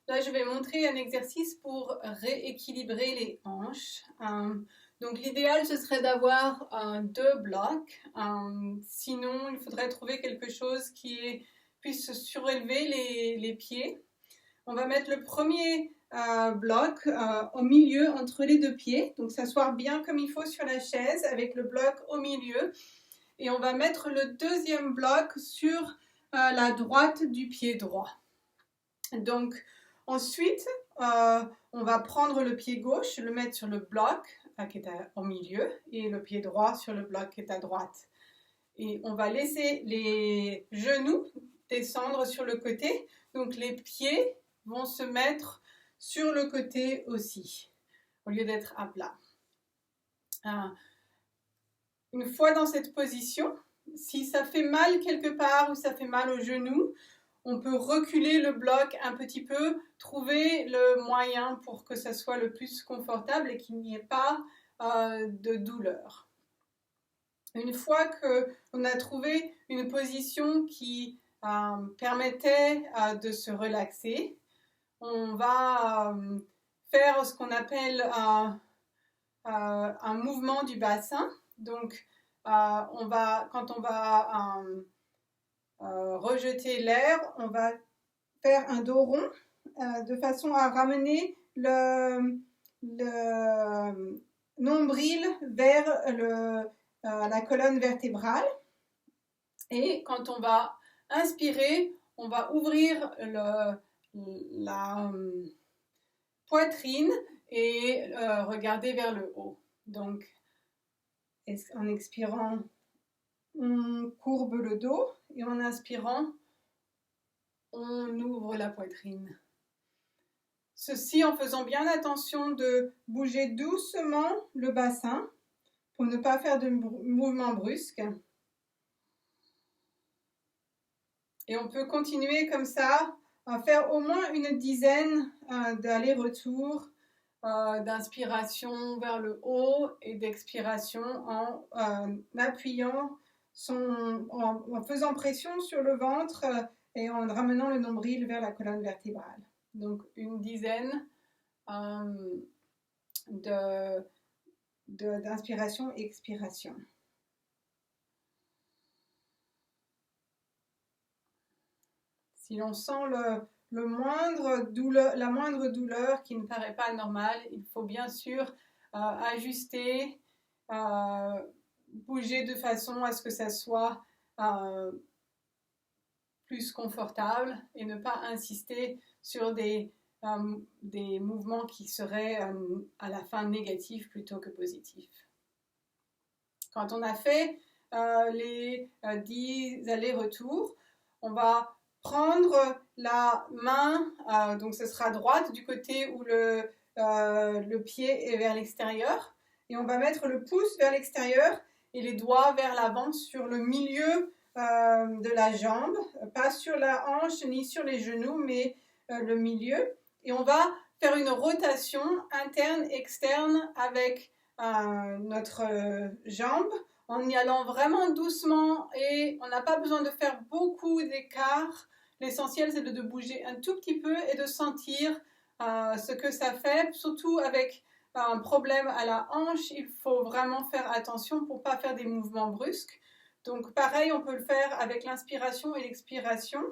Là, je vais montrer un exercice pour rééquilibrer les hanches. Donc, l'idéal, ce serait d'avoir deux blocs. Sinon, il faudrait trouver quelque chose qui puisse surélever les pieds. On va mettre le premier bloc au milieu entre les deux pieds. Donc, s'asseoir bien comme il faut sur la chaise avec le bloc au milieu. Et on va mettre le deuxième bloc sur la droite du pied droit. Donc, ensuite, on va prendre le pied gauche, le mettre sur le bloc qui est au milieu et le pied droit sur le bloc qui est à droite. Et on va laisser les genoux descendre sur le côté. Donc, les pieds vont se mettre sur le côté aussi, au lieu d'être à plat. Une fois dans cette position, si ça fait mal quelque part ou ça fait mal au genou, on peut reculer le bloc un petit peu, trouver le moyen pour que ça soit le plus confortable et qu'il n'y ait pas de douleur. Une fois qu'on a trouvé une position qui permettait de se relaxer, on va faire ce qu'on appelle un mouvement du bassin. Donc, quand on va rejeter l'air, on va faire un dos rond de façon à ramener le nombril vers la colonne vertébrale. Et quand on va inspirer, on va ouvrir la poitrine et regarder vers le haut. Donc, en expirant, on courbe le dos et en inspirant, on ouvre la poitrine. Ceci en faisant bien attention de bouger doucement le bassin pour ne pas faire de mouvements brusques. Et on peut continuer comme ça à faire au moins une dizaine d'allers-retours, d'inspiration vers le haut et d'expiration en appuyant, en faisant pression sur le ventre et en ramenant le nombril vers la colonne vertébrale. Donc une dizaine d'inspiration et expiration. Si l'on sent la moindre douleur qui ne paraît pas normale, il faut bien sûr ajuster, bouger de façon à ce que ça soit plus confortable et ne pas insister sur des mouvements qui seraient à la fin négatifs plutôt que positifs. Quand on a fait les 10 allers-retours, on va prendre la main, donc ce sera droite du côté où le pied est vers l'extérieur, et on va mettre le pouce vers l'extérieur et les doigts vers l'avant sur le milieu de la jambe, pas sur la hanche ni sur les genoux, mais le milieu. Et on va faire une rotation interne-externe avec notre jambe en y allant vraiment doucement et on n'a pas besoin de faire beaucoup d'écart. L'essentiel, c'est de bouger un tout petit peu et de sentir ce que ça fait, surtout avec un problème à la hanche. Il faut vraiment faire attention pour ne pas faire des mouvements brusques. Donc pareil, on peut le faire avec l'inspiration et l'expiration,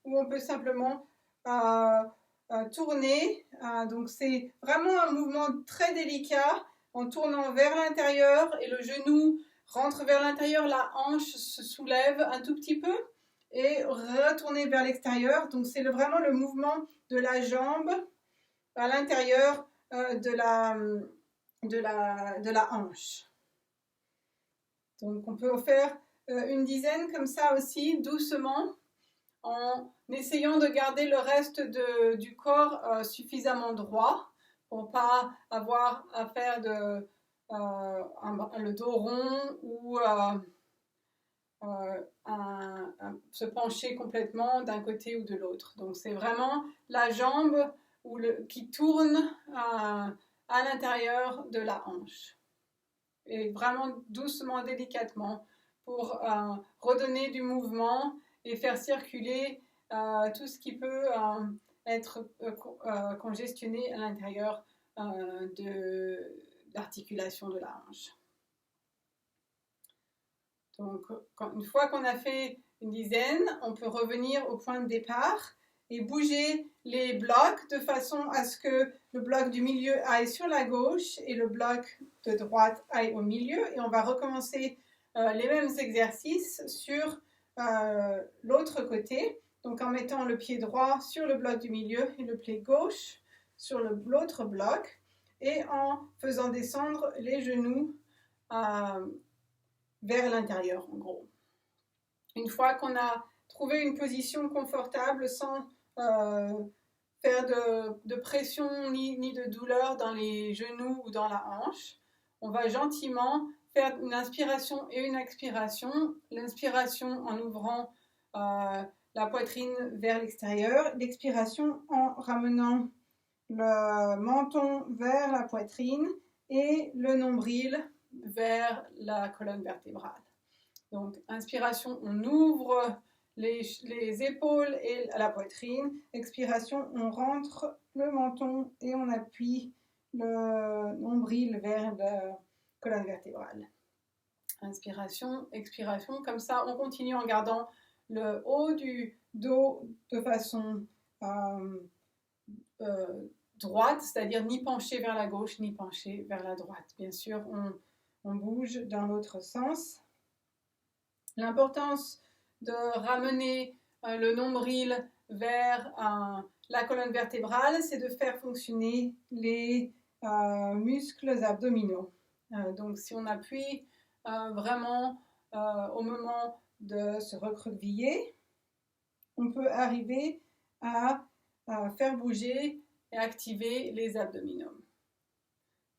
ou on peut simplement tourner. Donc c'est vraiment un mouvement très délicat en tournant vers l'intérieur et le genou rentre vers l'intérieur, la hanche se soulève un tout petit peu et retourner vers l'extérieur. Donc c'est vraiment le mouvement de la jambe à l'intérieur de la hanche. Donc on peut faire une dizaine comme ça aussi, doucement, en essayant de garder le reste du corps suffisamment droit pour ne pas avoir à faire le dos rond ou se pencher complètement d'un côté ou de l'autre. Donc c'est vraiment la jambe qui tourne à l'intérieur de la hanche. Et vraiment doucement, délicatement, pour redonner du mouvement et faire circuler tout ce qui peut être congestionné à l'intérieur de l'articulation de la hanche. Donc, une fois qu'on a fait une dizaine, on peut revenir au point de départ et bouger les blocs de façon à ce que le bloc du milieu aille sur la gauche et le bloc de droite aille au milieu. Et on va recommencer les mêmes exercices sur l'autre côté. Donc en mettant le pied droit sur le bloc du milieu et le pied gauche sur l'autre bloc et en faisant descendre les genoux vers l'intérieur en gros. Une fois qu'on a trouvé une position confortable sans faire de pression ni de douleur dans les genoux ou dans la hanche, on va gentiment faire une inspiration et une expiration. L'inspiration en ouvrant la poitrine vers l'extérieur, l'expiration en ramenant le menton vers la poitrine et le nombril vers la colonne vertébrale. Donc, inspiration, on ouvre les épaules et la poitrine. Expiration, on rentre le menton et on appuie le nombril vers la colonne vertébrale. Inspiration, expiration, comme ça on continue en gardant le haut du dos de façon droite, c'est-à-dire ni penché vers la gauche ni penché vers la droite. Bien sûr, on bouge dans l'autre sens. L'importance de ramener le nombril vers la colonne vertébrale, c'est de faire fonctionner les muscles abdominaux. Donc si on appuie vraiment au moment de se recroqueviller, on peut arriver à faire bouger et activer les abdominaux.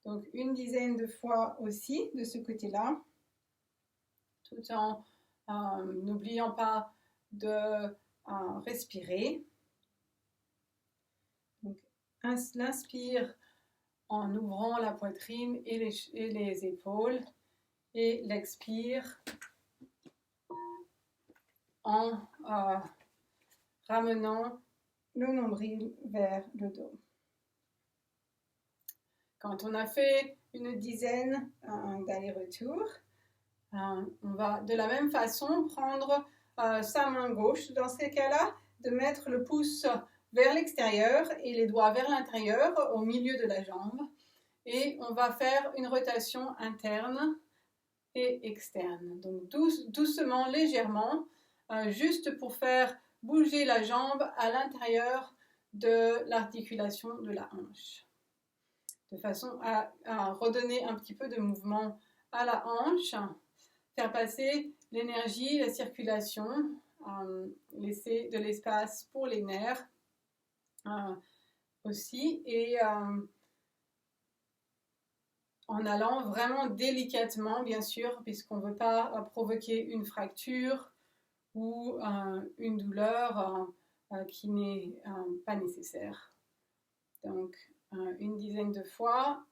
Donc une dizaine de fois aussi de ce côté-là, tout en n'oubliant pas de respirer. Donc, l'inspire en ouvrant la poitrine et les épaules et l'expire en ramenant le nombril vers le dos. Quand on a fait une dizaine d'allers-retours, on va de la même façon prendre sa main gauche, dans ces cas-là, de mettre le pouce vers l'extérieur et les doigts vers l'intérieur, au milieu de la jambe. Et on va faire une rotation interne et externe. Donc doucement, légèrement, juste pour faire bouger la jambe à l'intérieur de l'articulation de la hanche. De façon à redonner un petit peu de mouvement à la hanche, faire passer l'énergie, la circulation, laisser de l'espace pour les nerfs aussi, et en allant vraiment délicatement, bien sûr, puisqu'on ne veut pas provoquer une fracture ou une douleur qui n'est pas nécessaire. Donc, une dizaine de fois,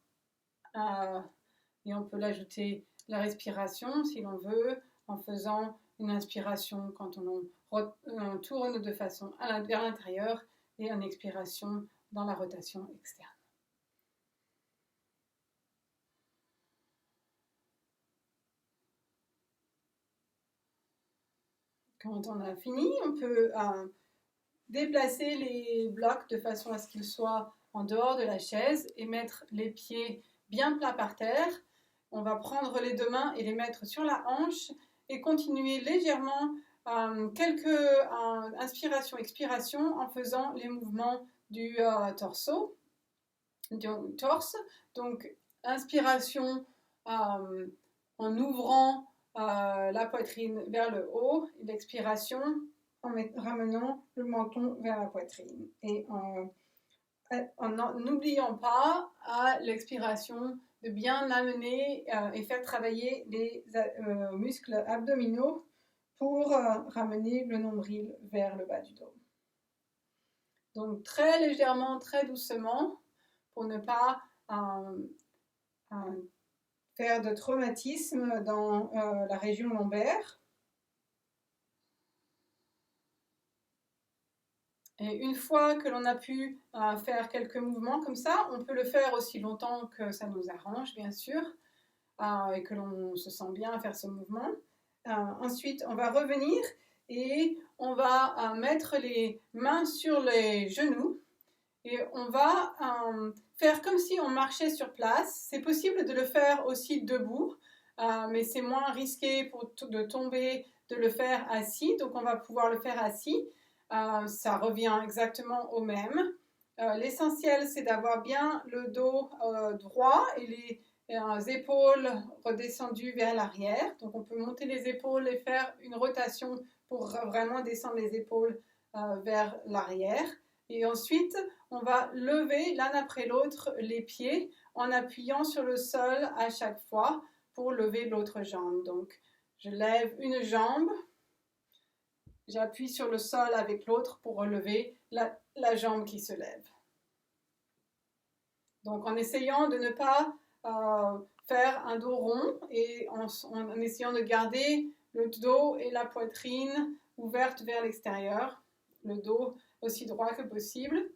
et on peut l'ajouter la respiration si l'on veut, en faisant une inspiration quand on tourne de façon vers l'intérieur et une expiration dans la rotation externe. Quand on a fini, on peut déplacer les blocs de façon à ce qu'ils soient en dehors de la chaise et mettre les pieds bien plats par terre. On va prendre les deux mains et les mettre sur la hanche et continuer légèrement quelques inspirations, expirations en faisant les mouvements du torse. Donc, inspiration en ouvrant la poitrine vers le haut et l'expiration en ramenant le menton vers la poitrine. Et en n'oubliant pas à l'expiration de bien amener et faire travailler les muscles abdominaux pour ramener le nombril vers le bas du dos. Donc très légèrement, très doucement, pour ne pas faire de traumatisme dans la région lombaire. Et une fois que l'on a pu faire quelques mouvements comme ça, on peut le faire aussi longtemps que ça nous arrange, bien sûr, et que l'on se sent bien à faire ce mouvement. Ensuite, on va revenir et on va mettre les mains sur les genoux et on va faire comme si on marchait sur place. C'est possible de le faire aussi debout, mais c'est moins risqué de tomber de le faire assis, donc on va pouvoir le faire assis. Ça revient exactement au même. L'essentiel, c'est d'avoir bien le dos droit et les épaules redescendues vers l'arrière. Donc on peut monter les épaules et faire une rotation pour vraiment descendre les épaules vers l'arrière. Et ensuite, on va lever l'un après l'autre les pieds en appuyant sur le sol à chaque fois pour lever l'autre jambe. Donc, je lève une jambe, j'appuie sur le sol avec l'autre pour relever la jambe qui se lève. Donc, en essayant de ne pas faire un dos rond et en essayant de garder le dos et la poitrine ouvertes vers l'extérieur, le dos aussi droit que possible.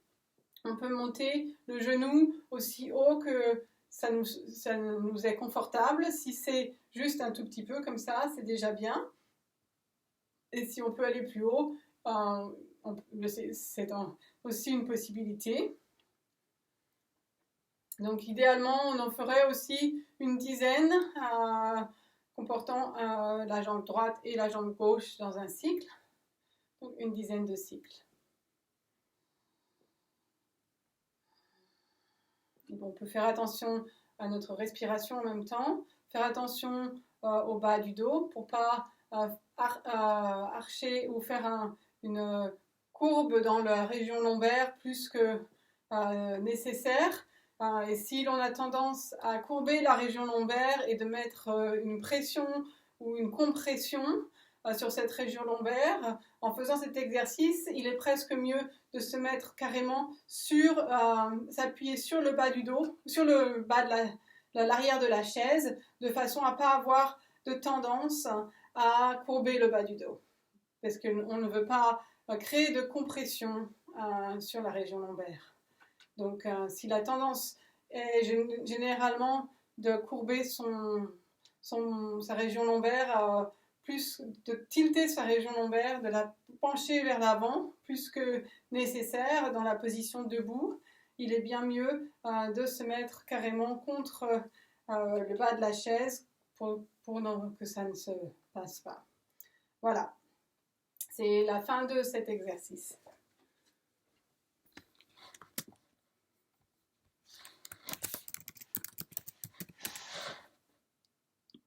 On peut monter le genou aussi haut que ça nous est confortable. Si c'est juste un tout petit peu comme ça, c'est déjà bien. Et si on peut aller plus haut, c'est aussi une possibilité. Donc idéalement, on en ferait aussi une dizaine comportant la jambe droite et la jambe gauche dans un cycle. Donc une dizaine de cycles. On peut faire attention à notre respiration en même temps, faire attention au bas du dos pour ne pas archer ou faire une courbe dans la région lombaire plus que nécessaire. Et si l'on a tendance à courber la région lombaire et de mettre une pression ou une compression sur cette région lombaire, en faisant cet exercice, il est presque mieux de se mettre carrément s'appuyer sur le bas du dos, sur le bas de l'arrière de la chaise, de façon à ne pas avoir de tendance à courber le bas du dos. Parce qu'on ne veut pas créer de compression sur la région lombaire. Donc, si la tendance est généralement de courber sa région lombaire, plus de tilter sa région lombaire, de la pencher vers l'avant, plus que nécessaire dans la position debout, il est bien mieux de se mettre carrément contre le bas de la chaise pour que ça ne se passe pas. Voilà, c'est la fin de cet exercice.